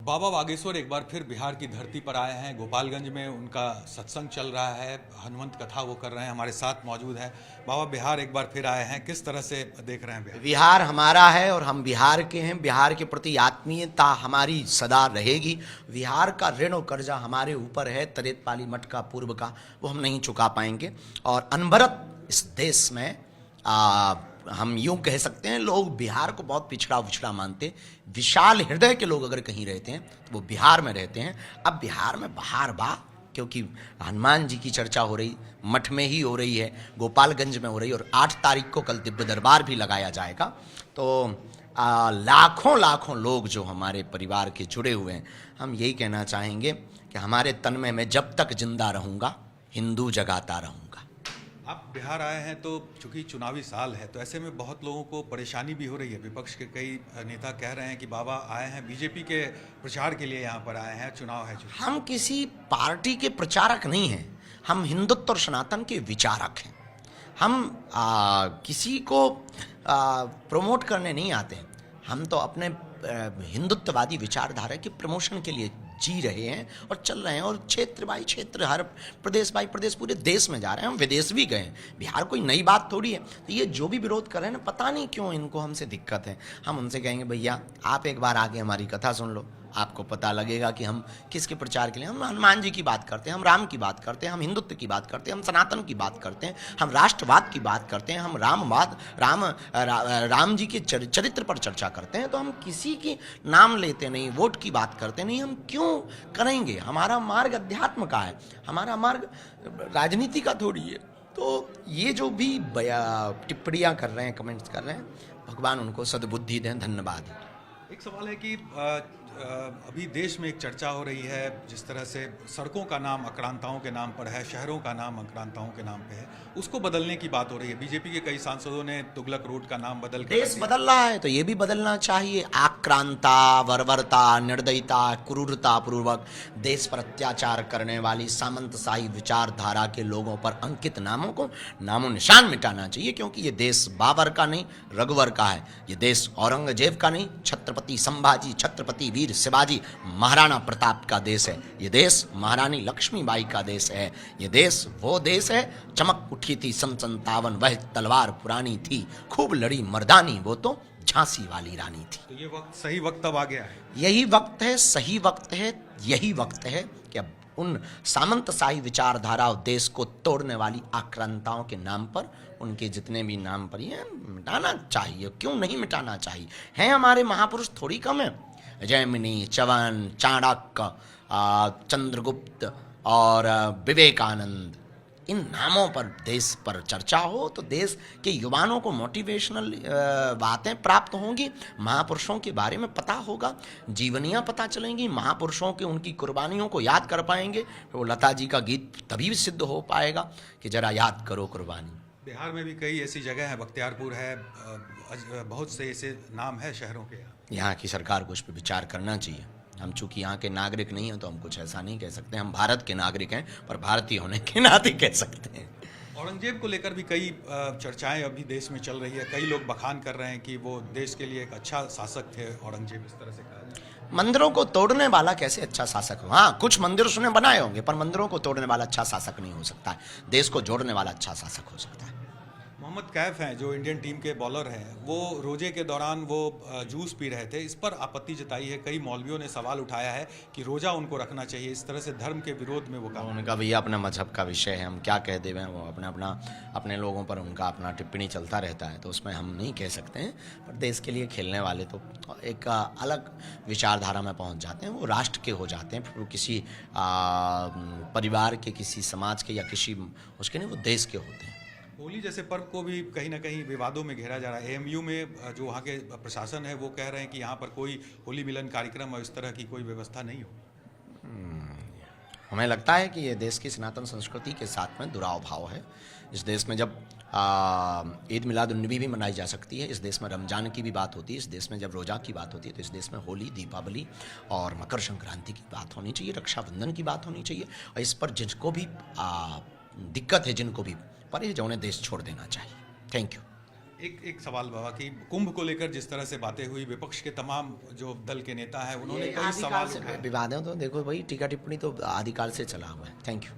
बाबा बागेश्वर एक बार फिर बिहार की धरती पर आए हैं। गोपालगंज में उनका सत्संग चल रहा है, हनुमंत कथा वो कर रहे हैं, हमारे साथ मौजूद हैं। बाबा बिहार एक बार फिर आए हैं, किस तरह से देख रहे हैं बिहार? बिहार हमारा है और हम बिहार के हैं। बिहार के प्रति आत्मीयता हमारी सदा रहेगी। बिहार का ऋण और कर्जा हमारे ऊपर है, तरेत पाली मठ का पूर्व का, वो हम नहीं चुका पाएंगे। और अनवरत इस देश में हम यूं कह सकते हैं, लोग बिहार को बहुत पिछड़ा उछड़ा मानते। विशाल हृदय के लोग अगर कहीं रहते हैं तो वो बिहार में रहते हैं। अब बिहार में बहार बा, क्योंकि हनुमान जी की चर्चा हो रही, मठ में ही हो रही है, गोपालगंज में हो रही, और 8 तारीख को कल दिव्य दरबार भी लगाया जाएगा। तो लाखों लाखों लोग जो हमारे परिवार के जुड़े हुए हैं, हम यही कहना चाहेंगे कि हमारे तन में मैं जब तक जिंदा रहूँगा हिंदू जगाता रहूँगा। आप बिहार आए हैं तो चूंकि चुनावी साल है, तो ऐसे में बहुत लोगों को परेशानी भी हो रही है। विपक्ष के कई नेता कह रहे हैं कि बाबा आए हैं बीजेपी के प्रचार के लिए, यहाँ पर आए हैं, चुनाव है। हम किसी पार्टी के प्रचारक नहीं हैं, हम हिंदुत्व और सनातन के विचारक हैं। हम किसी को प्रमोट करने नहीं आते हैं। हम तो अपने हिंदुत्ववादी विचारधारा के प्रमोशन के लिए जी रहे हैं और चल रहे हैं, और क्षेत्र बाई क्षेत्र, हर प्रदेश बाई प्रदेश, पूरे देश में जा रहे हैं। हम विदेश भी गए हैं। बिहार कोई नई बात थोड़ी है। तो ये जो भी विरोध कर रहे हैं ना, पता नहीं क्यों इनको हमसे दिक्कत है। हम उनसे कहेंगे भैया आप एक बार आके हमारी कथा सुन लो, आपको पता लगेगा कि हम किसके प्रचार के लिए। हम हनुमान जी की बात करते हैं, हम राम की बात करते हैं, हम हिंदुत्व की बात करते हैं, हम सनातन की बात करते हैं, हम राष्ट्रवाद की बात करते हैं, हम राम जी के चरित्र पर चर्चा करते हैं। तो हम किसी की नाम लेते नहीं, वोट की बात करते नहीं। हम क्यों करेंगे? हमारा मार्ग अध्यात्म का है, हमारा मार्ग राजनीति का थोड़ी है। तो ये जो भी टिप्पणियाँ कर रहे हैं, कमेंट्स कर रहे हैं, भगवान उनको सद्बुद्धि दें। धन्यवाद। एक सवाल है कि अभी देश में एक चर्चा हो रही है, जिस तरह से सड़कों का नाम आक्रांताओं के नाम पर है, शहरों का नाम आक्रांताओं के नाम पे है, उसको बदलने की बात हो रही है। बीजेपी के कई सांसदों ने तुगलक रोड का नाम बदल कर, देश बदल रहा है तो ये भी बदलना चाहिए। आक्रांता, बर्बरता, निर्दयता, क्रूरता पूर्वक देश पर अत्याचार करने वाली सामंतशाही विचारधारा के लोगों पर अंकित नामों को नामो निशान मिटाना चाहिए। क्योंकि ये देश बाबर का नहीं, रघुवर का है। ये देश औरंगजेब का नहीं, छत्रपति संभाजी, छत्रपति वीर शिवाजी, महाराणा प्रताप का देश है। ये देश महारानी लक्ष्मीबाई का देश है। ये देश वो देश है, चमक उठी थी सन 57, वह तलवार पुरानी थी, खूब लड़ी मर्दानी, वो तो झांसी वाली रानी थी। तो ये वक्त, सही वक्त अब आ गया है। यही वक्त है, सही वक्त है, यही वक्त है कि अब उन सामंतशाही विचारधारा और देश को तोड़ने वाली आक्रांताओं के नाम पर, उनके जितने भी नाम पर ये मिटाना चाहिए। क्यों नहीं मिटाना चाहिए? हैं हमारे महापुरुष थोड़ी कम है। जैमिनी, च्यवन, चाणक्य, चंद्रगुप्त और विवेकानंद, इन नामों पर देश पर चर्चा हो तो देश के युवाओं को मोटिवेशनल बातें प्राप्त होंगी, महापुरुषों के बारे में पता होगा, जीवनियाँ पता चलेंगी, महापुरुषों के उनकी कुर्बानियों को याद कर पाएंगे। वो लता जी का गीत तभी सिद्ध हो पाएगा कि जरा याद करो कुर्बानी। बिहार में भी कई ऐसी जगह है, बख्तियारपुर है, बहुत से ऐसे नाम है शहरों के। यहाँ की सरकार को उस पर विचार करना चाहिए। हम चूंकि यहाँ के नागरिक नहीं हैं तो हम कुछ ऐसा नहीं कह सकते। हम भारत के नागरिक हैं, पर भारतीय होने के नाते कह सकते हैं। औरंगजेब को लेकर भी कई चर्चाएं अभी देश में चल रही है। कई लोग बखान कर रहे हैं कि वो देश के लिए एक अच्छा शासक थे औरंगजेब, इस तरह से कहा जाए। मंदिरों को तोड़ने वाला कैसे अच्छा शासक हो? हाँ, कुछ मंदिर उसने बनाए होंगे, पर मंदिरों को तोड़ने वाला अच्छा शासक नहीं हो सकता है। देश को जोड़ने वाला अच्छा शासक हो सकता है। मोहम्मद कैफ हैं जो इंडियन टीम के बॉलर हैं, वो रोजे के दौरान वो जूस पी रहे थे। इस पर आपत्ति जताई है, कई मौलवियों ने सवाल उठाया है कि रोजा उनको रखना चाहिए। इस तरह से धर्म के विरोध में वो कहा। उनका भैया अपना मजहब का विषय है, हम क्या कह देवें। वो अपने लोगों पर उनका अपना टिप्पणी चलता रहता है, तो उसमें हम नहीं कह सकते हैं। पर देश के लिए खेलने वाले तो एक अलग विचारधारा में पहुंच जाते हैं, वो राष्ट्र के हो जाते हैं। फिर वो किसी परिवार के, किसी समाज के, या किसी उसके नहीं, वो देश के होते हैं। होली जैसे पर्व को भी कहीं ना कहीं विवादों में घेरा जा रहा है। एएमयू में जो वहाँ के प्रशासन है, वो कह रहे हैं कि यहाँ पर कोई होली मिलन कार्यक्रम और इस तरह की कोई व्यवस्था नहीं हो। हमें लगता है कि ये देश की सनातन संस्कृति के साथ में दुराव भाव है। इस देश में जब ईद मिलाद-उन-नबी भी मनाई जा सकती है, इस देश में रमजान की भी बात होती है, इस देश में जब रोज़ा की बात होती है, तो इस देश में होली, दीपावली और मकर संक्रांति की बात होनी चाहिए, रक्षाबंधन की बात होनी चाहिए। और इस पर जिनको भी दिक्कत है, जिनको भी परहेज, उन्हें देश छोड़ देना चाहिए। Thank you. एक सवाल बाबा कि कुंभ को लेकर जिस तरह से बातें हुई, विपक्ष के तमाम जो दल के नेता हैं उन्होंने कई आदिकाल सवाल से उठाए। विवाद है, तो देखो भाई टीका टिप्पणी तो आदिकाल से चला हुआ है। Thank you.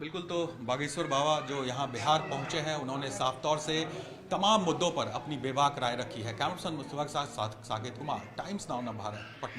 बिल्कुल, तो बागेश्वर बाबा जो यहाँ बिहार पहुंचे हैं उन्होंने साफ तौर से तमाम मुद्दों पर अपनी बेबाक राय रखी है। कैमरा पर्सन मुस्तफा के साथ साकेत कुमार, टाइम्स नाउ भारत, पटना।